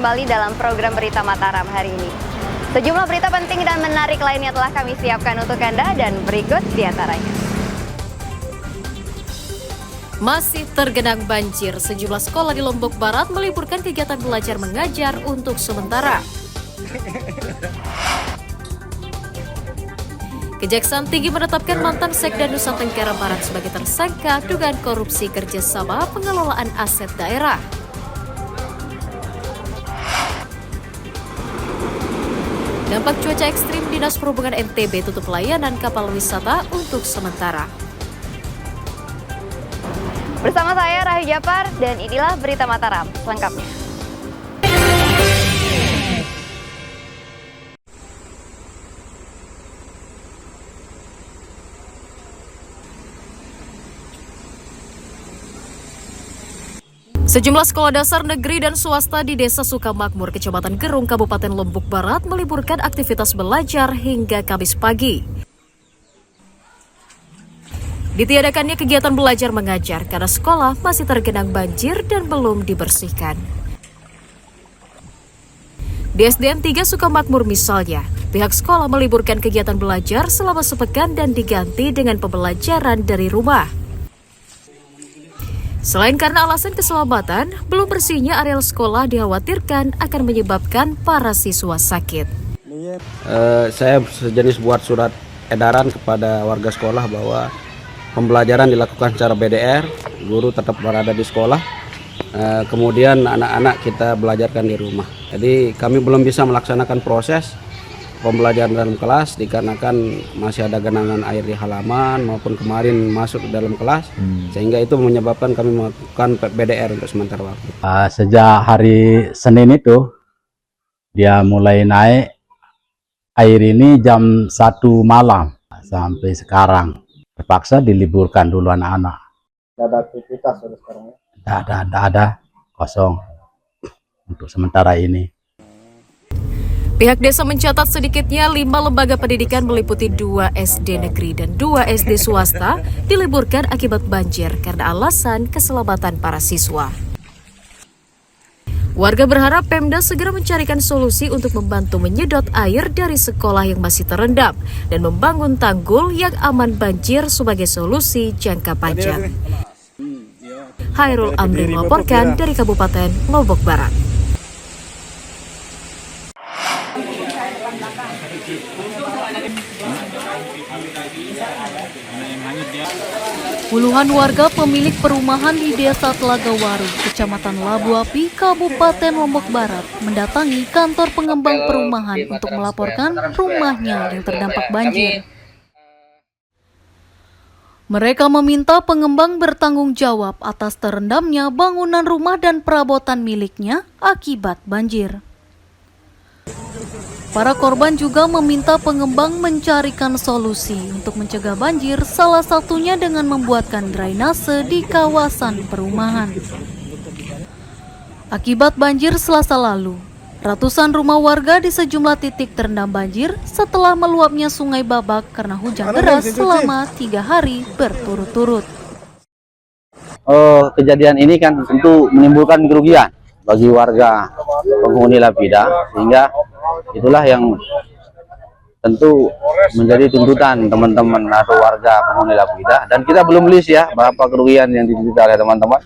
kembali dalam program Berita Mataram hari ini. Sejumlah berita penting dan menarik lainnya telah kami siapkan untuk Anda dan berikut diantaranya. Masih tergenang banjir, sejumlah sekolah di Lombok Barat meliburkan kegiatan belajar mengajar untuk sementara. Kejaksaan Tinggi menetapkan mantan Sekda Nusa Tenggara Barat sebagai tersangka dugaan korupsi kerjasama pengelolaan aset daerah. Dampak cuaca ekstrim, Dinas Perhubungan NTB tutup layanan kapal wisata untuk sementara. Bersama saya Rahayu Japar dan inilah Berita Mataram selengkapnya. Sejumlah sekolah dasar negeri dan swasta di Desa Sukamakmur, Kecamatan Gerung, Kabupaten Lombok Barat meliburkan aktivitas belajar hingga Kamis pagi. Ditiadakannya kegiatan belajar mengajar karena sekolah masih tergenang banjir dan belum dibersihkan. Di SDN 3 Sukamakmur misalnya, pihak sekolah meliburkan kegiatan belajar selama sepekan dan diganti dengan pembelajaran dari rumah. Selain karena alasan keselamatan, belum bersihnya areal sekolah dikhawatirkan akan menyebabkan para siswa sakit. Saya sejenis buat surat edaran kepada warga sekolah bahwa pembelajaran dilakukan secara BDR, guru tetap berada di sekolah, kemudian anak-anak kita belajarkan di rumah. Jadi kami belum bisa melaksanakan proses pembelajaran dalam kelas dikarenakan masih ada genangan air di halaman maupun kemarin masuk ke dalam kelas, sehingga itu menyebabkan kami melakukan BDR untuk sementara waktu. Sejak hari Senin itu dia mulai naik air ini jam 1 malam sampai sekarang terpaksa diliburkan dulu anak-anak. Tidak ada aktivitas sekarang? Tidak ada, kosong untuk sementara ini. Pihak desa mencatat sedikitnya 5 lembaga pendidikan meliputi 2 SD negeri dan 2 SD swasta diliburkan akibat banjir karena alasan keselamatan para siswa. Warga berharap Pemda segera mencarikan solusi untuk membantu menyedot air dari sekolah yang masih terendam dan membangun tanggul yang aman banjir sebagai solusi jangka panjang. Hairul Amri melaporkan dari Kabupaten Lombok Barat. Puluhan warga pemilik perumahan di Desa Telagawaru, Kecamatan Labu Api, Kabupaten Lombok Barat, mendatangi kantor pengembang perumahan untuk melaporkan rumahnya yang terdampak banjir. Mereka meminta pengembang bertanggung jawab atas terendamnya bangunan rumah dan perabotan miliknya akibat banjir. Para korban juga meminta pengembang mencarikan solusi untuk mencegah banjir, salah satunya dengan membuatkan drainase di kawasan perumahan. Akibat banjir Selasa lalu, ratusan rumah warga di sejumlah titik terendam banjir setelah meluapnya Sungai Babak karena hujan deras selama 3 hari berturut-turut. Kejadian ini kan tentu menimbulkan kerugian bagi warga penghuni Lapida, sehingga itulah yang tentu menjadi tuntutan teman-teman atau warga penghuni Lapida, dan kita belum list ya berapa kerugian yang diderita oleh teman-teman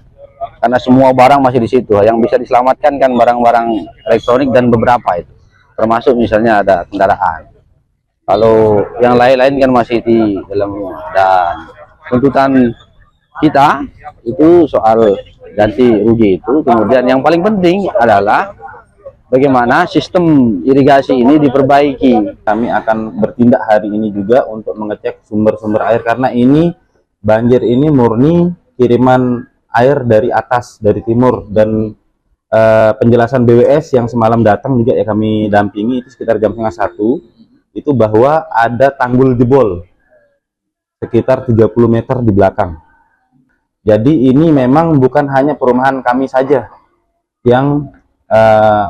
karena semua barang masih di situ. Yang bisa diselamatkan kan barang-barang elektronik dan beberapa itu, termasuk misalnya ada kendaraan. Kalau yang lain-lain kan masih di dalam rumah, dan tuntutan kita itu soal ganti rugi itu. Kemudian yang paling penting adalah bagaimana sistem irigasi ini diperbaiki. Kami akan bertindak hari ini juga untuk mengecek sumber-sumber air, karena ini banjir ini murni kiriman air dari atas, dari timur. Dan penjelasan BWS yang semalam datang juga ya kami dampingi, itu sekitar jam 12:30, itu bahwa ada tanggul jebol sekitar 30 meter di belakang. Jadi ini memang bukan hanya perumahan kami saja yang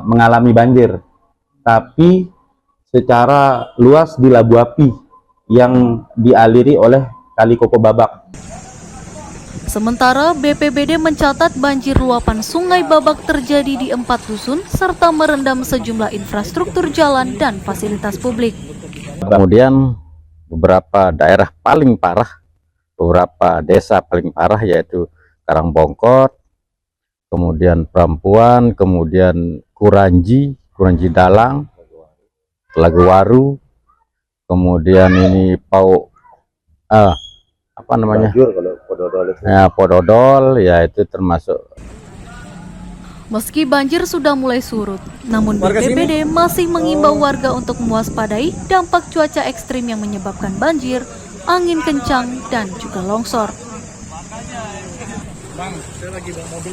mengalami banjir, tapi secara luas di Labu Api yang dialiri oleh Kali Koko Babak. Sementara BPBD mencatat banjir luapan Sungai Babak terjadi di 4 dusun serta merendam sejumlah infrastruktur jalan dan fasilitas publik. Kemudian beberapa daerah paling parah, beberapa desa paling parah yaitu Karangbongkot, kemudian Perampuan, kemudian Kuranji Dalang, Telaga-Waru, kemudian ini Pododol, ya itu termasuk. Meski banjir sudah mulai surut, namun BPBD masih mengimbau warga untuk mewaspadai dampak cuaca ekstrim yang menyebabkan banjir, angin kencang, dan juga longsor.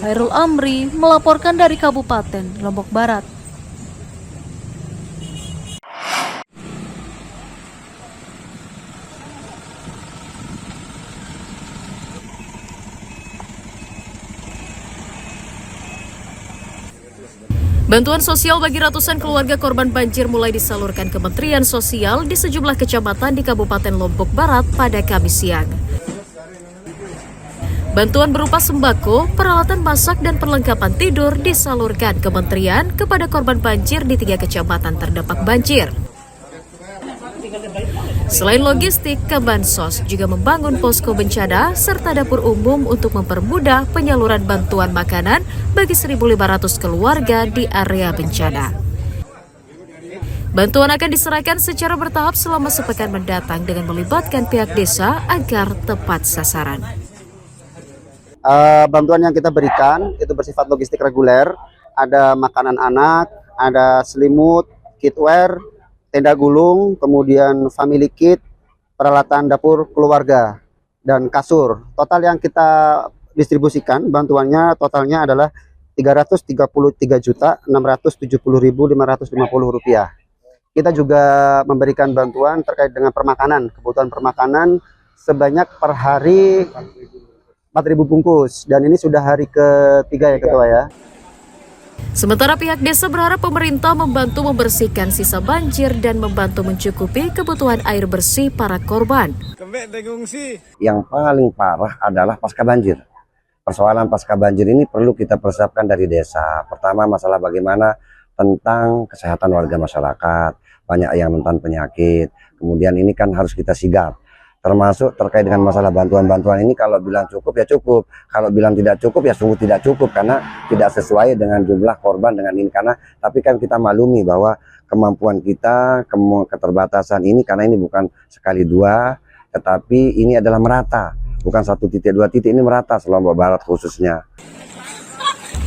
Hairul Amri melaporkan dari Kabupaten Lombok Barat. Bantuan sosial bagi ratusan keluarga korban banjir mulai disalurkan Kementerian Sosial di sejumlah kecamatan di Kabupaten Lombok Barat pada Kamis siang. Bantuan berupa sembako, peralatan masak, dan perlengkapan tidur disalurkan Kementerian kepada korban banjir di 3 kecamatan terdampak banjir. Selain logistik, Kemensos juga membangun posko bencana serta dapur umum untuk mempermudah penyaluran bantuan makanan bagi 1.500 keluarga di area bencana. Bantuan akan diserahkan secara bertahap selama sepekan mendatang dengan melibatkan pihak desa agar tepat sasaran. Bantuan yang kita berikan itu bersifat logistik reguler, ada makanan anak, ada selimut, kitwear, tenda gulung, kemudian family kit, peralatan dapur keluarga, dan kasur. Total yang kita distribusikan bantuannya totalnya adalah Rp333.670.550. Kita juga memberikan bantuan terkait dengan permakanan, kebutuhan permakanan sebanyak per hari 4.000 bungkus, dan ini sudah hari ketiga ya Ketua ya. Sementara pihak desa berharap pemerintah membantu membersihkan sisa banjir dan membantu mencukupi kebutuhan air bersih para korban. Yang paling parah adalah pasca banjir. Persoalan pasca banjir ini perlu kita persiapkan dari desa. Pertama, masalah bagaimana tentang kesehatan warga masyarakat, banyak yang rentan penyakit. Kemudian ini kan harus kita sigap. Termasuk terkait dengan masalah bantuan-bantuan ini, kalau bilang cukup ya cukup, kalau bilang tidak cukup ya sungguh tidak cukup, karena tidak sesuai dengan jumlah korban dengan ini. Karena tapi kan kita maklumi bahwa kemampuan kita, keterbatasan ini, karena ini bukan sekali dua, tetapi ini adalah merata, bukan 1 titik 2 titik, ini merata Lombok Barat khususnya.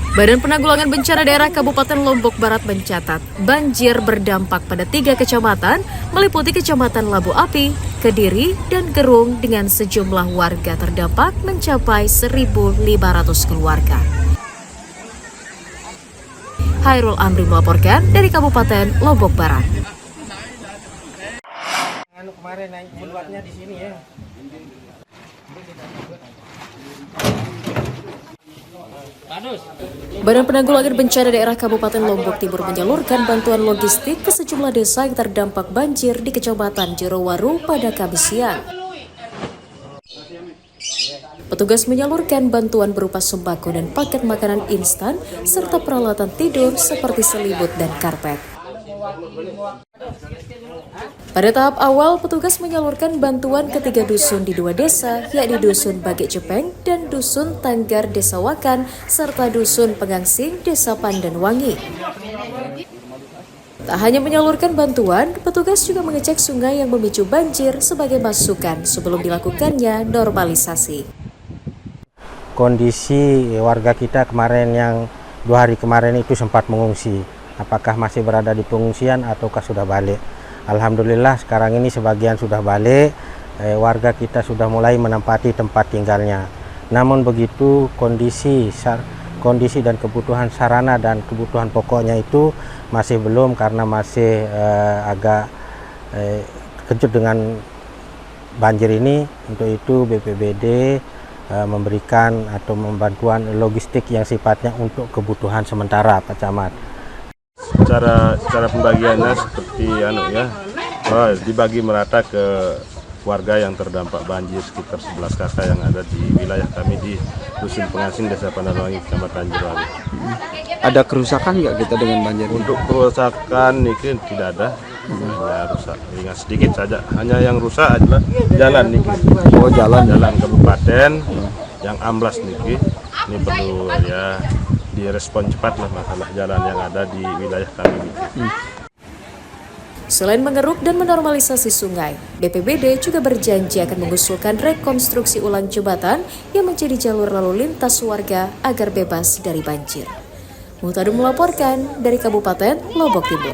Badan Penanggulangan Bencana Daerah Kabupaten Lombok Barat mencatat banjir berdampak pada 3 kecamatan meliputi Kecamatan Labu Api, Kediri, dan Gerung dengan sejumlah warga terdampak mencapai 1.500 keluarga. Hairul Amri melaporkan dari Kabupaten Lombok Barat. Kemarin naik buatnya di sini ya. Badan Penanggulangan Bencana Daerah Kabupaten Lombok Timur menyalurkan bantuan logistik ke sejumlah desa yang terdampak banjir di Kecamatan Jerowaru pada Kamis siang. Petugas menyalurkan bantuan berupa sembako dan paket makanan instan serta peralatan tidur seperti selimut dan karpet. Pada tahap awal, petugas menyalurkan bantuan ke 3 dusun di 2 desa, yakni Dusun Bagek Cepeng dan Dusun Tanggar Desa Wakan, serta Dusun Pengangsing Desa Pandanwangi. Tak hanya menyalurkan bantuan, petugas juga mengecek sungai yang memicu banjir sebagai masukan sebelum dilakukannya normalisasi. Kondisi warga kita kemarin yang 2 hari kemarin itu sempat mengungsi. Apakah masih berada di pengungsian ataukah sudah balik? Alhamdulillah sekarang ini sebagian sudah balik, warga kita sudah mulai menempati tempat tinggalnya. Namun begitu kondisi dan kebutuhan sarana dan kebutuhan pokoknya itu masih belum, karena masih agak kejut dengan banjir ini. Untuk itu BPBD memberikan atau membantuan logistik yang sifatnya untuk kebutuhan sementara Pak Camat. Cara pembagiannya seperti dibagi merata ke warga yang terdampak banjir sekitar 11 kakak yang ada di wilayah kami di Dusun Pengasing, Desa Pandanwangi, Kecamatan Jeruali. Ada kerusakan nggak kita dengan banjir? Untuk kerusakan ini tidak ada, hanya rusak ringan sedikit saja. Hanya yang rusak adalah jalan nih. Oh, jalan kabupaten yang amblas nih. Ini perlu ya direspon cepat lah masalah jalan yang ada di wilayah kami. Selain mengeruk dan menormalisasi sungai, BPBD juga berjanji akan mengusulkan rekonstruksi ulang jembatan yang menjadi jalur lalu lintas warga agar bebas dari banjir. Muhtadum melaporkan dari Kabupaten Lombok Timur.